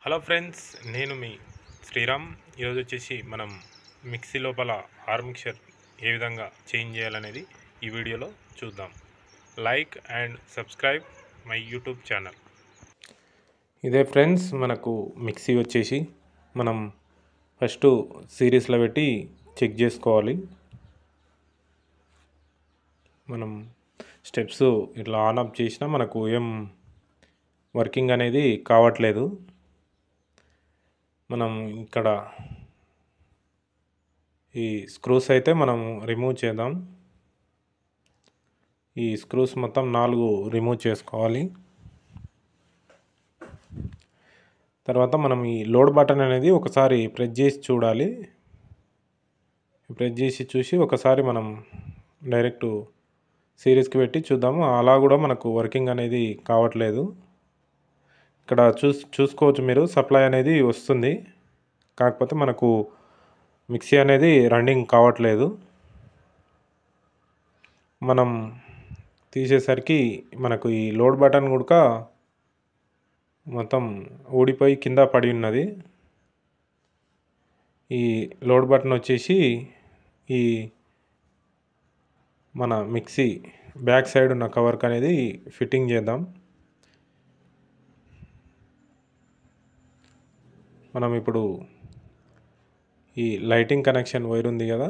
Hello friends, నేను మీ శ్రీరామ్. ఈరోజు వచ్చేసి మనం మిక్సీ లోపల ఆర్ మిక్చర్ ఏ విధంగా చేంజ్ చేయాలనేది ఈ వీడియోలో చూద్దాం. Like and subscribe my YouTube channel. ఇదే ఫ్రెండ్స్, మనకు మిక్సీ వచ్చేసి మనం ఫస్ట్ సిరీస్లో పెట్టి చెక్ చేసుకోవాలి. మనం స్టెప్స్ ఇట్లా ఆన్ ఆఫ్ చేసినా మనకు ఏం వర్కింగ్ అనేది కావట్లేదు. మనం ఇక్కడ ఈ స్క్రూస్ అయితే మనం రిమూవ్ చేద్దాం. ఈ స్క్రూస్ మొత్తం 4 రిమూవ్ చేసుకోవాలి. తర్వాత మనం ఈ లోడ్ బటన్ అనేది ఒకసారి ప్రెస్ చేసి చూడాలి. ప్రెస్ చేసి చూసి ఒకసారి మనం డైరెక్ట్ సిరీస్కి పెట్టి చూద్దాము. అలా కూడా మనకు వర్కింగ్ అనేది కావట్లేదు. ఇక్కడ చూసుకోవచ్చు మీరు, సప్లై అనేది వస్తుంది, కాకపోతే మనకు మిక్సీ అనేది రన్నింగ్ కావట్లేదు. మనం తీసేసరికి మనకు ఈ లోడ్ బటన్ కూడా మొత్తం ఊడిపోయి కింద పడి ఉన్నది. ఈ లోడ్ బటన్ వచ్చేసి ఈ మన మిక్సీ బ్యాక్ సైడ్ ఉన్న కవర్కి అనేది ఫిట్టింగ్ చేద్దాం. మనం ఇప్పుడు ఈ లైటింగ్ కనెక్షన్ వైర్ ఉంది కదా,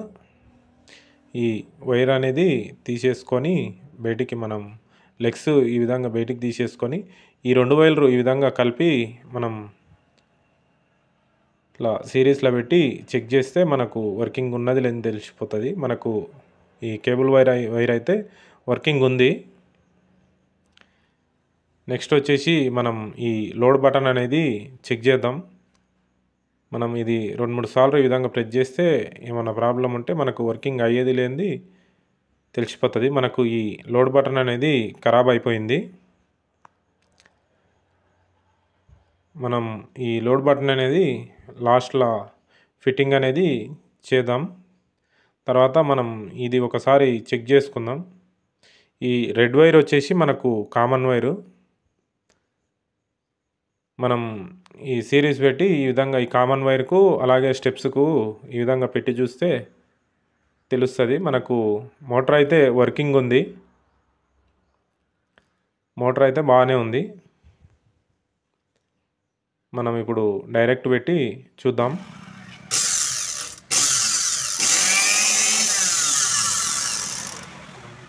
ఈ వైర్ అనేది తీసేసుకొని బయటికి మనం లెగ్స్ ఈ విధంగా బయటికి తీసేసుకొని ఈ 2 వైర్లు ఈ విధంగా కలిపి మనం ఇట్లా సిరీస్లో పెట్టి చెక్ చేస్తే మనకు వర్కింగ్ ఉన్నది లేని తెలిసిపోతుంది. మనకు ఈ కేబుల్ వైర్ అయితే వర్కింగ్ ఉంది. నెక్స్ట్ వచ్చేసి మనం ఈ లోడ్ బటన్ అనేది చెక్ చేద్దాం. మనం ఇది 2-3 సార్లు ఈ విధంగా ప్రెస్ చేస్తే ఏమైనా ప్రాబ్లం ఉంటే మనకు వర్కింగ్ అయ్యేది లేనిది తెలిసిపోతుంది. మనకు ఈ లోడ్ బటన్ అనేది ఖరాబ్ అయిపోయింది. మనం ఈ లోడ్ బటన్ అనేది లాస్ట్లో ఫిట్టింగ్ అనేది చేద్దాం. తర్వాత మనం ఇది ఒకసారి చెక్ చేసుకుందాం. ఈ రెడ్ వైర్ వచ్చేసి మనకు కామన్ వైరు. మనం ఈ సిరీస్ పెట్టి ఈ విధంగా ఈ కామన్ వైర్కు అలాగే స్టెప్స్కు ఈ విధంగా పెట్టి చూస్తే తెలుస్తుంది. మనకు మోటార్ అయితే వర్కింగ్ ఉంది, మోటార్ అయితే బాగానే ఉంది. మనం ఇప్పుడు డైరెక్ట్ పెట్టి చూద్దాం.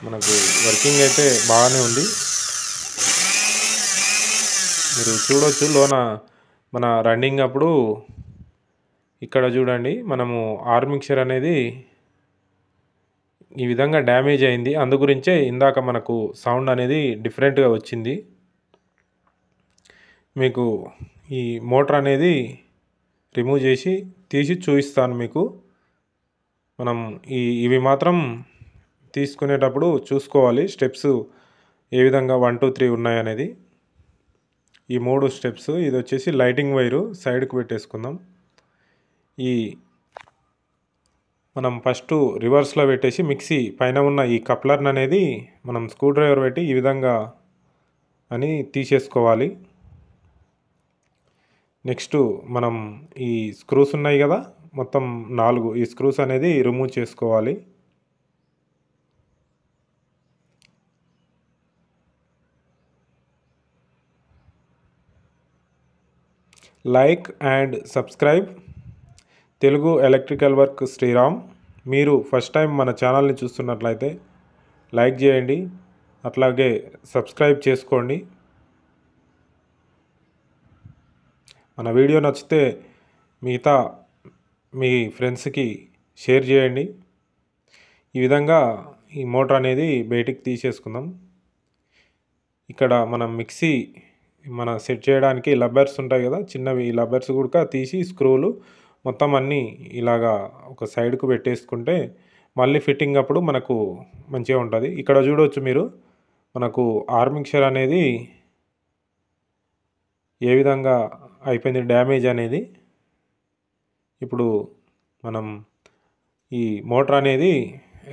మనకు వర్కింగ్ అయితే బాగానే ఉంది. మీరు చూడొచ్చు లోన మన రన్నింగ్ అప్పుడు ఇక్కడ చూడండి, మనము ఆర్ మిక్చర్ అనేది ఈ విధంగా డ్యామేజ్ అయింది. అందు గురించే ఇందాక మనకు సౌండ్ అనేది డిఫరెంట్గా వచ్చింది. మీకు ఈ మోటార్ అనేది రిమూవ్ చేసి తీసి చూపిస్తాను మీకు. మనం ఇవి మాత్రం తీసుకునేటప్పుడు చూసుకోవాలి, స్టెప్స్ ఏ విధంగా 1 2 3 ఉన్నాయనేది. ఈ 3 స్టెప్స్. ఇది వచ్చేసి లైటింగ్ వైరు సైడ్కి పెట్టేసుకుందాం. ఈ మనం ఫస్ట్ రివర్స్లో పెట్టేసి మిక్సీ పైన ఉన్న ఈ కప్లర్ని అనేది మనం స్క్రూ డ్రైవర్ పెట్టి ఈ విధంగా అని తీసేసుకోవాలి. నెక్స్ట్ మనం ఈ స్క్రూస్ ఉన్నాయి కదా, మొత్తం 4 ఈ స్క్రూస్ అనేది రిమూవ్ చేసుకోవాలి. Like and subscribe Telugu electrical work Sriram. మీరు ఫస్ట్ టైం మన ఛానల్ని చూస్తున్నట్లయితే లైక్ చేయండి, అట్లాగే సబ్స్క్రైబ్ చేసుకోండి. మన వీడియో నచ్చితే మిగతా మీ ఫ్రెండ్స్కి షేర్ చేయండి. ఈ విధంగా ఈ మోటార్ అనేది బయటికి తీసేసుకుందాం. ఇక్కడ మనం మిక్సీ మన సెట్ చేయడానికి లబ్బర్స్ ఉంటాయి కదా, చిన్నవి, ఈ లబ్బర్స్ కూడా తీసి స్క్రూలు మొత్తం అన్నీ ఇలాగా ఒక సైడ్కు పెట్టేసుకుంటే మళ్ళీ ఫిట్టింగ్ అప్పుడు మనకు మంచిగా ఉంటుంది. ఇక్కడ చూడవచ్చు మీరు, మనకు ఆర్ మిక్చర్ అనేది ఏ విధంగా అయిపోయింది డ్యామేజ్ అనేది. ఇప్పుడు మనం ఈ మోటార్ అనేది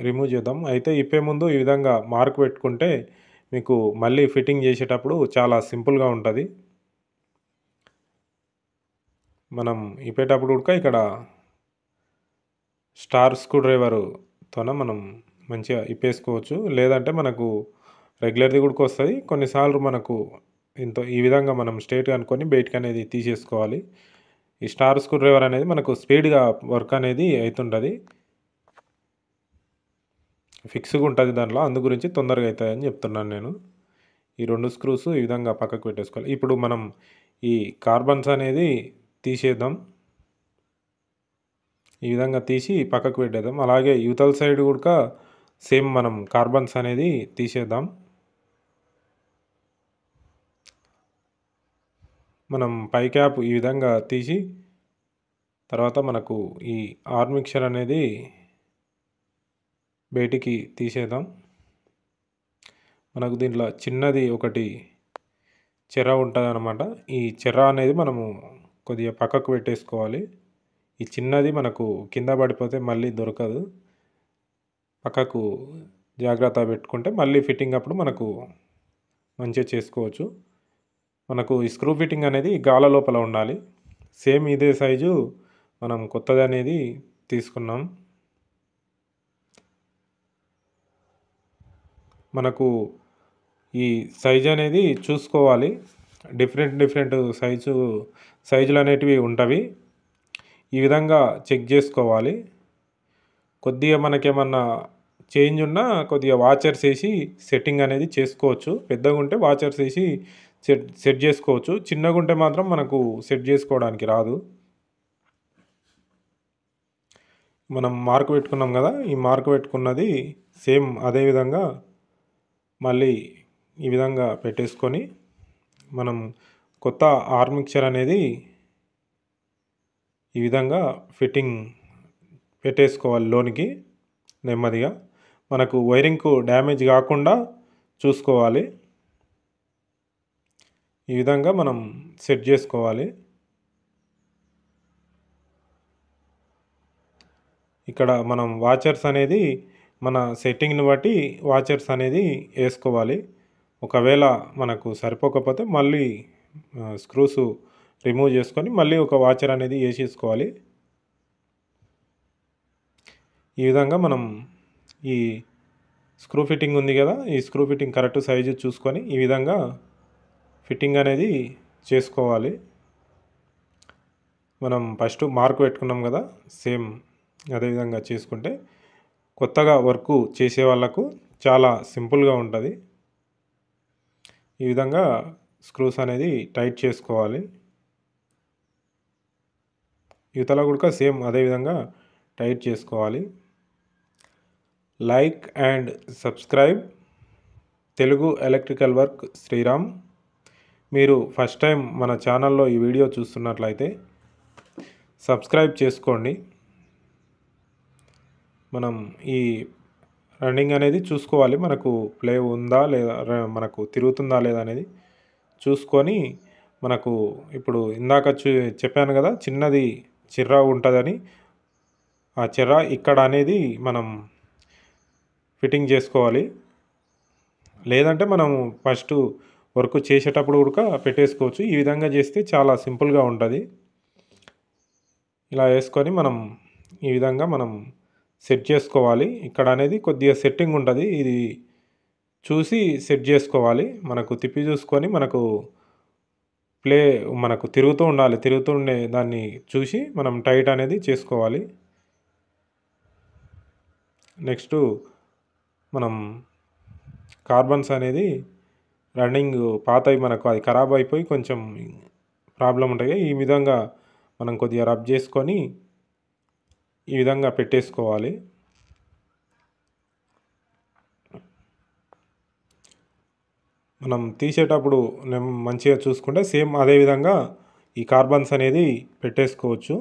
రిమూవ్ చేద్దాం. అయితే ఇప్పే ముందు ఈ విధంగా మార్క్ పెట్టుకుంటే మీకు మళ్ళీ ఫిట్టింగ్ చేసేటప్పుడు చాలా సింపుల్గా ఉంటుంది. మనం ఇప్పేటప్పుడు కూడా ఇక్కడ స్టార్ స్క్రూ డ్రైవర్తోన మనం మంచిగా ఇప్పేసుకోవచ్చు. లేదంటే మనకు రెగ్యులర్ది కూడా వస్తుంది. కొన్నిసార్లు మనకు ఈ విధంగా మనం స్ట్రైట్గా అనుకొని బయటకు అనేది తీసేసుకోవాలి. ఈ స్టార్ స్క్రూ డ్రైవర్ అనేది మనకు స్పీడ్గా వర్క్ అనేది అవుతుంటుంది, ఫిక్స్గా ఉంటుంది దాంట్లో. అందు గురించి తొందరగా అవుతాయని చెప్తున్నాను నేను. ఈ 2 స్క్రూస్ ఈ విధంగా పక్కకు పెట్టేసుకోవాలి. ఇప్పుడు మనం ఈ కార్బన్స్ అనేది తీసేద్దాం. ఈ విధంగా తీసి పక్కకు పెట్టేద్దాం. అలాగే యువతల సైడ్ కూడా సేమ్ మనం కార్బన్స్ అనేది తీసేద్దాం. మనం పై క్యాప్ ఈ విధంగా తీసి తర్వాత మనకు ఈ ఆర్మిక్చర్ అనేది బయటికి తీసేద్దాం. మనకు దీంట్లో చిన్నది ఒకటి చెర ఉంటుంది అన్నమాట. ఈ చెర అనేది మనము కొద్దిగా పక్కకు పెట్టేసుకోవాలి. ఈ చిన్నది మనకు కింద పడిపోతే మళ్ళీ దొరకదు. పక్కకు జాగ్రత్త పెట్టుకుంటే మళ్ళీ ఫిట్టింగ్ అప్పుడు మనకు మంచిగా చేసుకోవచ్చు. మనకు ఈ స్క్రూ ఫిట్టింగ్ అనేది గాల లోపల ఉండాలి. సేమ్ ఇదే సైజు మనం కొత్తది అనేది తీసుకున్నాం. మనకు ఈ సైజు అనేది చూసుకోవాలి. డిఫరెంట్ సైజులు అనేటివి ఉంటవి. ఈ విధంగా చెక్ చేసుకోవాలి. కొద్దిగా మనకేమన్నా చేంజ్ ఉన్నా కొద్దిగా వాచర్స్ వేసి సెట్టింగ్ అనేది చేసుకోవచ్చు. పెద్దగా ఉంటే వాచర్స్ వేసి సెట్ చేసుకోవచ్చు. చిన్నగా ఉంటే మాత్రం మనకు సెట్ చేసుకోవడానికి రాదు. మనం మార్క్ పెట్టుకున్నాం కదా, ఈ మార్క్ పెట్టుకున్నది సేమ్ అదే విధంగా మళ్ళీ ఈ విధంగా పెట్టేసుకొని మనం కొత్త ఆర్మిక్చర్ అనేది ఈ విధంగా ఫిట్టింగ్ పెట్టేసుకోవాలి లోనికి నెమ్మదిగా. మనకు వైరింగ్కు డ్యామేజ్ కాకుండా చూసుకోవాలి. ఈ విధంగా మనం సెట్ చేసుకోవాలి. ఇక్కడ మనం వాచర్స్ అనేది మన సెట్టింగ్ని బట్టి వాచర్స్ అనేది వేసుకోవాలి. ఒకవేళ మనకు సరిపోకపోతే మళ్ళీ స్క్రూస్ రిమూవ్ చేసుకొని మళ్ళీ ఒక వాచర్ అనేది వేసేసుకోవాలి. ఈ విధంగా మనం ఈ స్క్రూ ఫిట్టింగ్ ఉంది కదా, ఈ స్క్రూ ఫిట్టింగ్ కరెక్ట్ సైజు చూసుకొని ఈ విధంగా ఫిట్టింగ్ అనేది చేసుకోవాలి. మనం ఫస్ట్ మార్క్ పెట్టుకున్నాం కదా, సేమ్ అదేవిధంగా చేసుకుంటే కొత్తగా వర్క్ చేసే వాళ్ళకు చాలా సింపుల్గా ఉంటుంది. ఈ విధంగా స్క్రూస్ అనేది టైట్ చేసుకోవాలి. ఇవతల కూడా సేమ్ అదేవిధంగా టైట్ చేసుకోవాలి. Like and subscribe Telugu electrical work Sriram. మీరు ఫస్ట్ టైం మన ఛానల్లో ఈ వీడియో చూస్తున్నట్లయితే సబ్స్క్రైబ్ చేసుకోండి. మనం ఈ రన్నింగ్ అనేది చూసుకోవాలి. మనకు ప్లే ఉందా లేదా, మనకు తిరుగుతుందా లేదా అనేది చూసుకొని మనకు ఇప్పుడు ఇందాక చెప్పాను కదా చిన్నది చిర్రా ఉంటుందని, ఆ చిర్రా ఇక్కడ అనేది మనం ఫిట్టింగ్ చేసుకోవాలి. లేదంటే మనం ఫస్ట్ వర్క్ చేసేటప్పుడు కూడా పెట్టేసుకోవచ్చు. ఈ విధంగా చేస్తే చాలా సింపుల్గా ఉంటుంది. ఇలా వేసుకొని మనం ఈ విధంగా మనం సెట్ చేసుకోవాలి. ఇక్కడ అనేది కొద్దిగా సెట్టింగ్ ఉంటుంది, ఇది చూసి సెట్ చేసుకోవాలి. మనకు తిప్పి చూసుకొని మనకు తిరుగుతూ ఉండాలి. తిరుగుతుండే దాన్ని చూసి మనం టైట్ అనేది చేసుకోవాలి. నెక్స్ట్ మనం కార్బన్స్ అనేది రన్నింగ్ పాతవి మనకు అది ఖరాబ్ అయిపోయి కొంచెం ప్రాబ్లం ఉంటాయి. ఈ విధంగా మనం కొద్దిగా రబ్ చేసుకొని ఈ విధంగా పెట్టేసుకోవాలి. మనం తీసేటప్పుడు మంచిగా చూసుకుంటే సేమ్ అదే విధంగా ఈ కార్బన్స్ అనేది పెట్టేసుకోవచ్చు.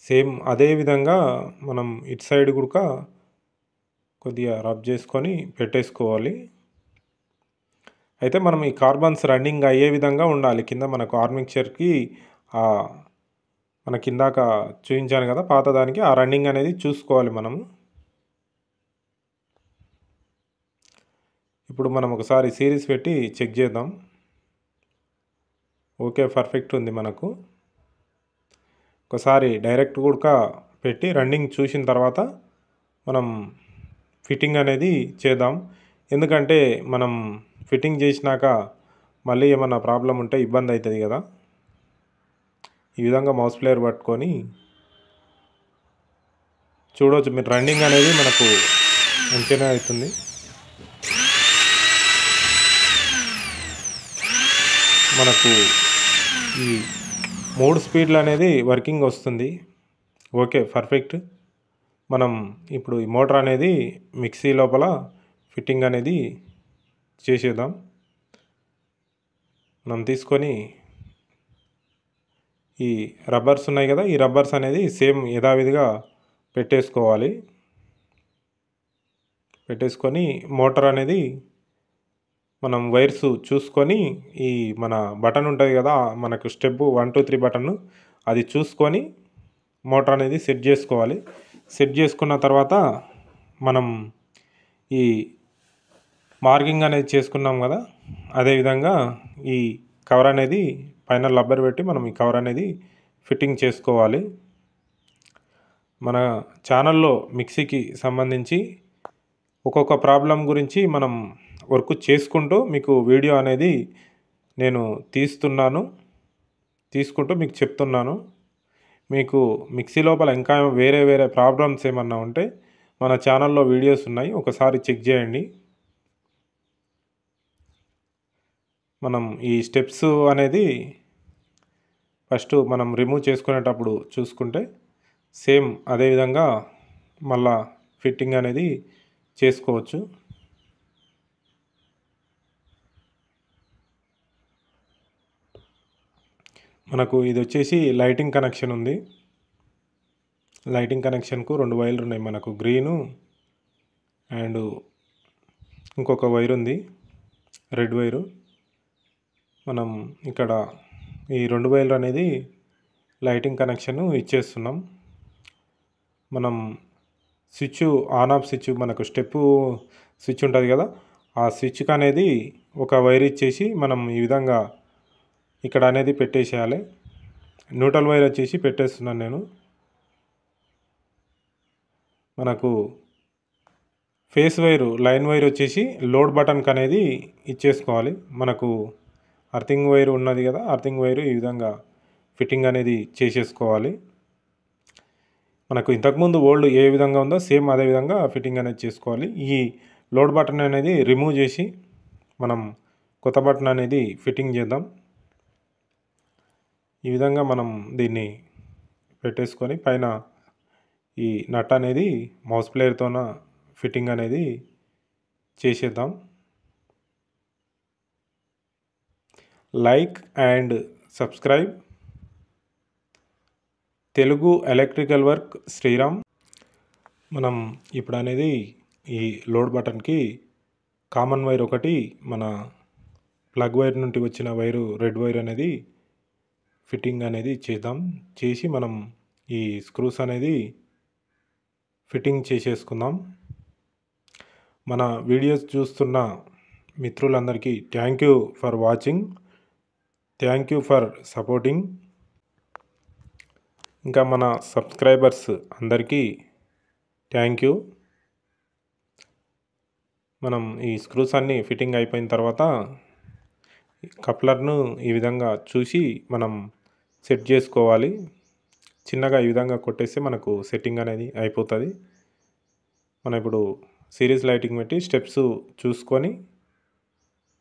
సేమ్ అదే విధంగా మనం ఇటు సైడ్ కూడా కొద్దిగా రబ్ చేసుకొని పెట్టేసుకోవాలి. అయితే మనం ఈ కార్బన్స్ రన్నింగ్ అయ్యే విధంగా ఉండాలి. కింద మనకు ఆర్మిక్చర్కి మన కిందాక చూపించాను కదా పాతదానికి, ఆ రన్నింగ్ అనేది చూసుకోవాలి మనము. ఇప్పుడు మనం ఒకసారి సిరీస్ పెట్టి చెక్ చేద్దాం. ఓకే, పర్ఫెక్ట్ ఉంది. మనకు ఒకసారి డైరెక్ట్ కూడా పెట్టి రన్నింగ్ చూసిన తర్వాత మనం ఫిట్టింగ్ అనేది చేద్దాం. ఎందుకంటే మనం ఫిట్టింగ్ చేసినాక మళ్ళీ ఏమన్నా ప్రాబ్లం ఉంటే ఇబ్బంది అవుతుంది కదా. ఈ విధంగా మౌస్ ప్లేయర్ పట్టుకొని చూడవచ్చు మీరు. రన్నింగ్ అనేది మనకు మంచిగానే అవుతుంది. మనకు ఈ 3 స్పీడ్లు అనేది వర్కింగ్ వస్తుంది. Okay, perfect. మనం ఇప్పుడు ఈ మోటార్ అనేది మిక్సీ లోపల ఫిట్టింగ్ అనేది చేసేద్దాం. మనం తీసుకొని ఈ రబ్బర్స్ ఉన్నాయి కదా, ఈ రబ్బర్స్ అనేది సేమ్ యథావిధిగా పెట్టేసుకొని మోటార్ అనేది మనం వైర్స్ చూసుకొని ఈ మన బటన్ ఉంటుంది కదా, మనకు స్టెప్ 1 2 3 బటన్ అది చూసుకొని మోటార్ అనేది సెట్ చేసుకోవాలి. సెట్ చేసుకున్న తర్వాత మనం ఈ మార్కింగ్ అనేది చేసుకున్నాం కదా, అదేవిధంగా ఈ కవర్ అనేది పైన రబ్బర్ పెట్టి మనం ఈ కవర్ అనేది ఫిట్టింగ్ చేసుకోవాలి. మన ఛానల్లో మిక్సీకి సంబంధించి ఒక్కొక్క ప్రాబ్లం గురించి మనం వర్క్ చేసుకుంటూ మీకు వీడియో అనేది నేను తీసుకుంటూ మీకు చెప్తున్నాను. మీకు మిక్సీ లోపల ఇంకా వేరే ప్రాబ్లమ్స్ ఏమన్నా ఉంటే మన ఛానల్లో వీడియోస్ ఉన్నాయి, ఒకసారి చెక్ చేయండి. మనం ఈ స్టెప్స్ అనేది ఫస్ట్ మనం రిమూవ్ చేసుకునేటప్పుడు చూసుకుంటే సేమ్ అదేవిధంగా మళ్ళా ఫిట్టింగ్ అనేది చేసుకోవచ్చు. మనకు ఇది వచ్చేసి లైటింగ్ కనెక్షన్ ఉంది. లైటింగ్ కనెక్షన్కు 2 వైర్లు ఉన్నాయి. మనకు గ్రీను అండ్ ఇంకొక వైర్ ఉంది, రెడ్ వైరు. మనం ఇక్కడ ఈ 2 వైర్లు అనేది లైటింగ్ కనెక్షన్ ఇచ్చేస్తున్నాం. మనం స్విచ్ ఆన్ ఆఫ్ స్విచ్, మనకు స్టెప్ స్విచ్ ఉంటుంది కదా, ఆ స్విచ్కి అనేది ఒక వైర్ ఇచ్చేసి మనం ఈ విధంగా ఇక్కడ అనేది పెట్టేసేయాలి. న్యూట్రల్ వైర్ వచ్చేసి పెట్టేస్తున్నాను నేను. మనకు ఫేస్ వైరు, లైన్ వైర్ వచ్చేసి లోడ్ బటన్కి అనేది ఇచ్చేసుకోవాలి. మనకు అర్థింగ్ వైర్ ఉన్నది కదా, అర్థింగ్ వైరు ఈ విధంగా ఫిట్టింగ్ అనేది చేసేసుకోవాలి. మనకు ఇంతకుముందు ఓల్డ్ ఏ విధంగా ఉందో సేమ్ అదే విధంగా ఫిట్టింగ్ అనేది చేసుకోవాలి. ఈ లోడ్ బటన్ అనేది రిమూవ్ చేసి మనం కొత్త బటన్ అనేది ఫిట్టింగ్ చేద్దాం. ఈ విధంగా మనం దీన్ని పెట్టేసుకొని పైన ఈ నట్ అనేది మౌస్ ప్లేయర్తోన ఫిట్టింగ్ అనేది చేసేద్దాం. Like and subscribe Telugu electrical work Sriram. మనం ఇప్పుడు అనేది ఈ లోడ్ బటన్కి కామన్ వైర్ ఒకటి, మన ప్లగ్ వైర్ నుండి వచ్చిన వైరు రెడ్ వైర్ అనేది ఫిట్టింగ్ అనేది చేసి మనం ఈ స్క్రూస్ అనేది ఫిట్టింగ్ చేసేసుకుందాం. మన వీడియోస్ చూస్తున్న మిత్రులందరికీ thank you for watching, thank you for supporting. ఇంకా మన సబ్స్క్రైబర్స్ అందరికీ థ్యాంక్ యూ. మనం ఈ స్క్రూస్ అన్నీ ఫిట్టింగ్ అయిపోయిన తర్వాత కప్లర్ను ఈ విధంగా చూసి మనం సెట్ చేసుకోవాలి. చిన్నగా ఈ విధంగా కొట్టేస్తే మనకు సెట్టింగ్ అనేది అయిపోతుంది. మనం ఇప్పుడు సిరీస్ లైటింగ్ పెట్టి స్టెప్స్ చూసుకొని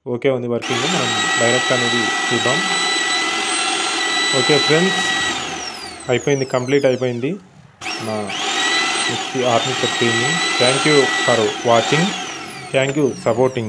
ఓకే ఉంది వర్కింగ్, మనం డైరెక్ట్ అనేది చూద్దాం. ఓకే ఫ్రెండ్స్, అయిపోయింది, కంప్లీట్ అయిపోయింది. నా మిక్సీ ఆర్ని చెప్పింది. Thank you for watching, thank you supporting.